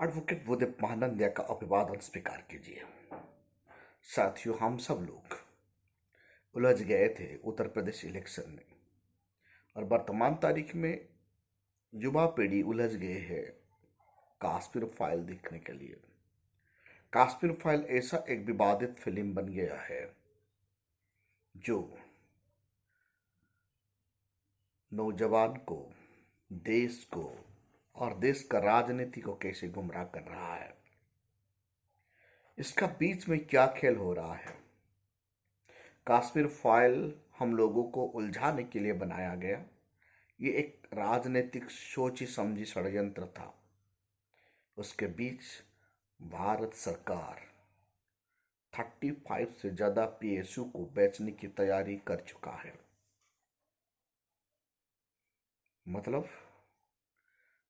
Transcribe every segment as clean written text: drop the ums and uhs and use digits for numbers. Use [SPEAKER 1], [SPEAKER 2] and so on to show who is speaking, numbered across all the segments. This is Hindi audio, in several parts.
[SPEAKER 1] एडवोकेट बुद्धमानंद का अभिवादन स्वीकार कीजिए। साथियों, हम सब लोग उलझ गए थे उत्तर प्रदेश इलेक्शन में, और वर्तमान तारीख में युवा पीढ़ी उलझ गए है काश्मीर फाइल देखने के लिए। काश्मीर फाइल ऐसा एक विवादित फिल्म बन गया है जो नौजवान को, देश को और देश का राजनीति को कैसे गुमराह कर रहा है। इसका बीच में क्या खेल हो रहा है। काश्मीर फाइल हम लोगों को उलझाने के लिए बनाया गया। ये एक राजनीतिक सोची समझी षड्यंत्र था। उसके बीच भारत सरकार 35 से ज्यादा पीएसयू को बेचने की तैयारी कर चुका है। मतलब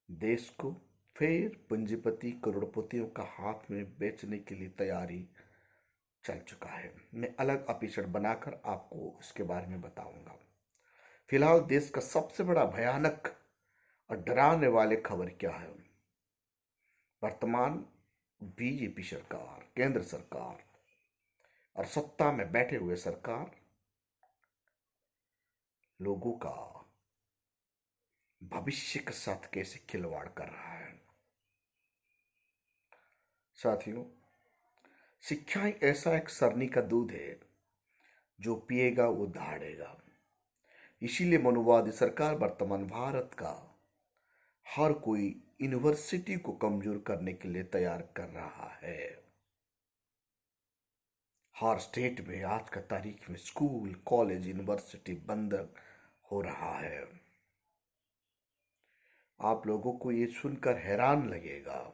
[SPEAKER 1] देश को फिर पूंजीपति करोड़पतियों का हाथ में बेचने के लिए तैयारी चल चुका है। मैं अलग एपिसोड बनाकर आपको इसके बारे में बताऊंगा। फिलहाल देश का सबसे बड़ा भयानक और डराने वाले खबर क्या है। वर्तमान बीजेपी सरकार, केंद्र सरकार और सत्ता में बैठे हुए सरकार लोगों का भविष्य के साथ कैसे खिलवाड़ कर रहा है। साथियों, शिक्षा ही ऐसा एक सरनी का दूध है जो पिएगा वो दहाड़ेगा। इसीलिए मनुवादी सरकार वर्तमान भारत का हर कोई यूनिवर्सिटी को कमजोर करने के लिए तैयार कर रहा है। हर स्टेट में आज का तारीख में स्कूल, कॉलेज, यूनिवर्सिटी बंद हो रहा है। आप लोगों को ये सुनकर हैरान लगेगा,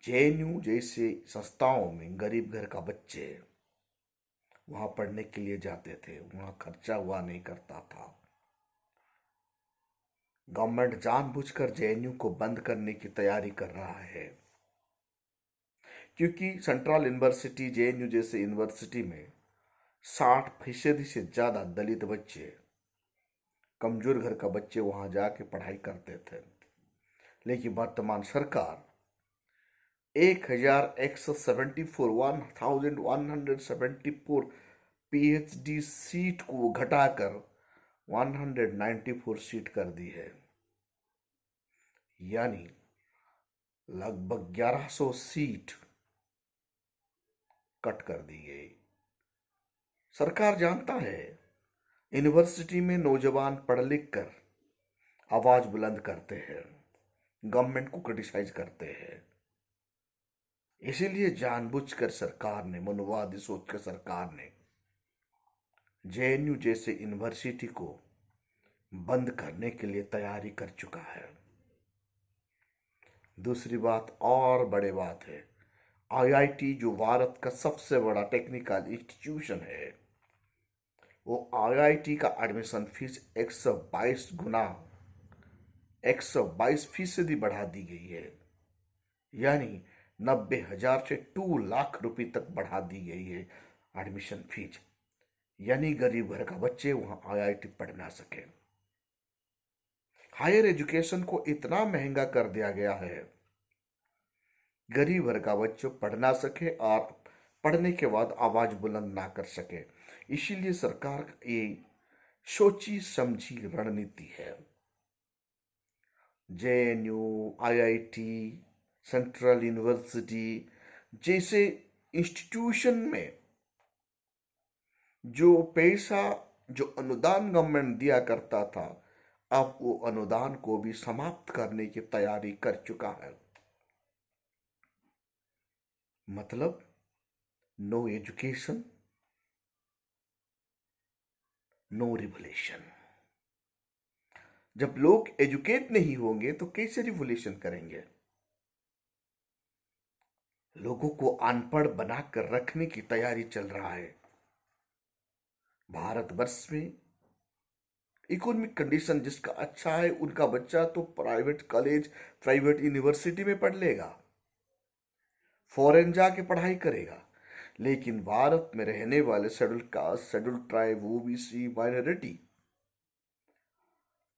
[SPEAKER 1] जेएनयू जैसे संस्थाओं में गरीब घर का बच्चे वहां पढ़ने के लिए जाते थे, वहां खर्चा हुआ नहीं करता था। गवर्नमेंट जानबूझकर जेएनयू को बंद करने की तैयारी कर रहा है, क्योंकि सेंट्रल यूनिवर्सिटी, जेएनयू जैसे यूनिवर्सिटी में 60% से ज्यादा दलित बच्चे, कमजोर घर का बच्चे वहां जाके पढ़ाई करते थे। लेकिन वर्तमान सरकार 1174 पीएचडी सीट को घटाकर 194 सीट कर दी है। यानी लगभग 1100 सीट कट कर दी गई। सरकार जानता है यूनिवर्सिटी में नौजवान पढ़ लिख कर आवाज बुलंद करते हैं, गवर्नमेंट को क्रिटिसाइज करते हैं। इसीलिए जानबूझकर सरकार ने, मनुवादी सोच कर सरकार ने जेएनयू जैसे यूनिवर्सिटी को बंद करने के लिए तैयारी कर चुका है। दूसरी बात और बड़ी बात है, आईआईटी जो भारत का सबसे बड़ा टेक्निकल इंस्टीट्यूशन है, वो आईआईटी का एडमिशन फीस 122% बढ़ा दी गई है। यानी 90,000 से 2 लाख रुपए तक बढ़ा दी गई है एडमिशन फीस। यानी गरीब घर का बच्चे वहां आईआईटी पढ़ ना सके। हायर एजुकेशन को इतना महंगा कर दिया गया है, गरीब घर का बच्चों पढ़ ना सके और पढ़ने के बाद आवाज बुलंद ना कर सके। इसीलिए सरकार ये सोची समझी रणनीति है। जेएनयू, आईआईटी, सेंट्रल यूनिवर्सिटी जैसे इंस्टीट्यूशन में जो पैसा, जो अनुदान गवर्नमेंट दिया करता था, अब वो अनुदान को भी समाप्त करने की तैयारी कर चुका है। मतलब नो एजुकेशन, नो रिवोल्यूशन। जब लोग एजुकेट नहीं होंगे तो कैसे रिवोल्यूशन करेंगे। लोगों को अनपढ़ बनाकर रखने की तैयारी चल रहा है। भारतवर्ष में इकोनॉमिक कंडीशन जिसका अच्छा है, उनका बच्चा तो प्राइवेट कॉलेज, प्राइवेट यूनिवर्सिटी में पढ़ लेगा, फॉरेन जाके पढ़ाई करेगा। लेकिन भारत में रहने वाले schedule caste, schedule tribe, OBC, minority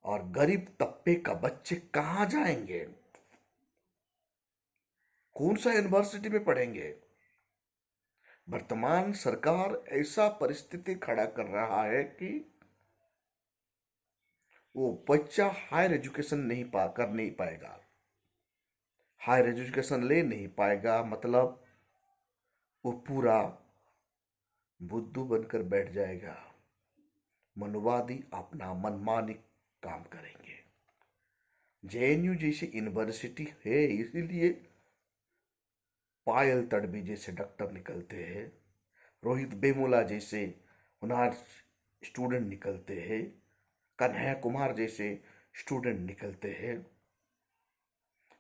[SPEAKER 1] और गरीब तबके का बच्चे कहां जाएंगे। कौन सा यूनिवर्सिटी में पढ़ेंगे? वर्तमान सरकार ऐसा परिस्थिति खड़ा कर रहा है कि वो बच्चा हायर एजुकेशन नहीं पाएगा, हायर एजुकेशन ले नहीं पाएगा, मतलब वो पूरा बुद्धू बनकर बैठ जाएगा, मनोवादी अपना मनमानी काम करेंगे। जेएनयू जैसी यूनिवर्सिटी है, इसीलिए पायल तड़वी जैसे डॉक्टर निकलते हैं, रोहित बेमुला जैसे होनहार स्टूडेंट निकलते हैं, कन्हैया कुमार जैसे स्टूडेंट निकलते हैं।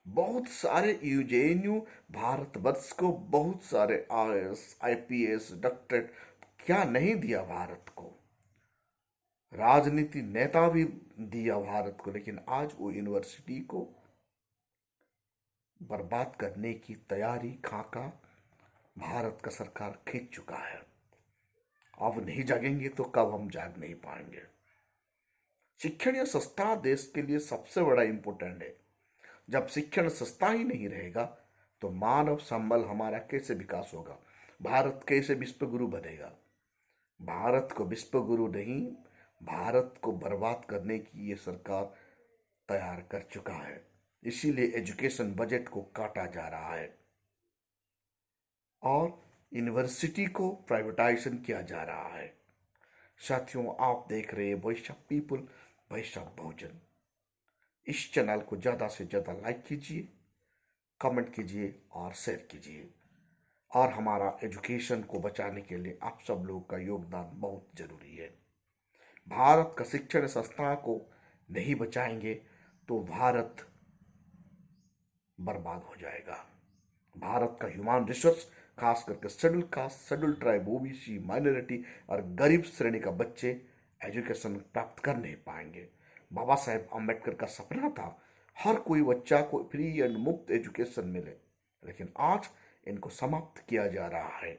[SPEAKER 1] बहुत सारे जेएनयू भारतवर्ष को बहुत सारे आईएएस आईपीएस डॉक्टरेट क्या नहीं दिया भारत को, राजनीति नेता भी दिया भारत को, लेकिन आज वो यूनिवर्सिटी को बर्बाद करने की तैयारी खाका भारत का सरकार खींच चुका है। अब नहीं जागेंगे तो कब हम जाग नहीं पाएंगे। शिक्षण या सस्ता देश के लिए सबसे बड़ा इंपॉर्टेंट है। जब शिक्षण सस्ता ही नहीं रहेगा तो मानव संबल हमारा कैसे विकास होगा, भारत कैसे विश्व गुरु बनेगा? भारत को विश्व गुरु नहीं, भारत को बर्बाद करने की ये सरकार तैयार कर चुका है। इसीलिए एजुकेशन बजट को काटा जा रहा है और यूनिवर्सिटी को प्राइवेटाइजेशन किया जा रहा है। साथियों, आप देख रहे हैं voice of people, voice of Bahujan. इस चैनल को ज़्यादा से ज़्यादा लाइक कीजिए, कमेंट कीजिए और शेयर कीजिए। और हमारा एजुकेशन को बचाने के लिए आप सब लोग का योगदान बहुत जरूरी है। भारत का शिक्षण संस्था को नहीं बचाएंगे तो भारत बर्बाद हो जाएगा। भारत का ह्यूमन रिसोर्स, खास करके schedule caste, schedule tribe, OBC, minority और गरीब श्रेणी का बच्चे एजुकेशन प्राप्त कर नहीं पाएंगे। बाबा साहेब अम्बेडकर का सपना था हर कोई बच्चा को फ्री एंड मुफ्त एजुकेशन मिले, लेकिन आज इनको समाप्त किया जा रहा है।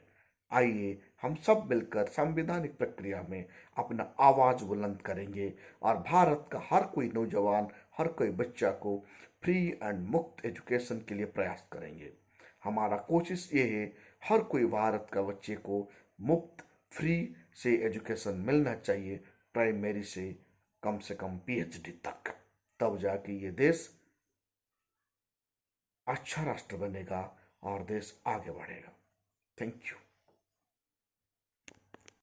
[SPEAKER 1] आइए हम सब मिलकर संवैधानिक प्रक्रिया में अपना आवाज बुलंद करेंगे और भारत का हर कोई नौजवान, हर कोई बच्चा को फ्री एंड मुफ्त एजुकेशन के लिए प्रयास करेंगे। हमारा कोशिश ये है हर कोई भारत का बच्चे को मुफ्त फ्री से एजुकेशन मिलना चाहिए, प्राइमरी से कम पीएचडी तक। तब जाके ये देश अच्छा राष्ट्र बनेगा और देश आगे बढ़ेगा। Thank you.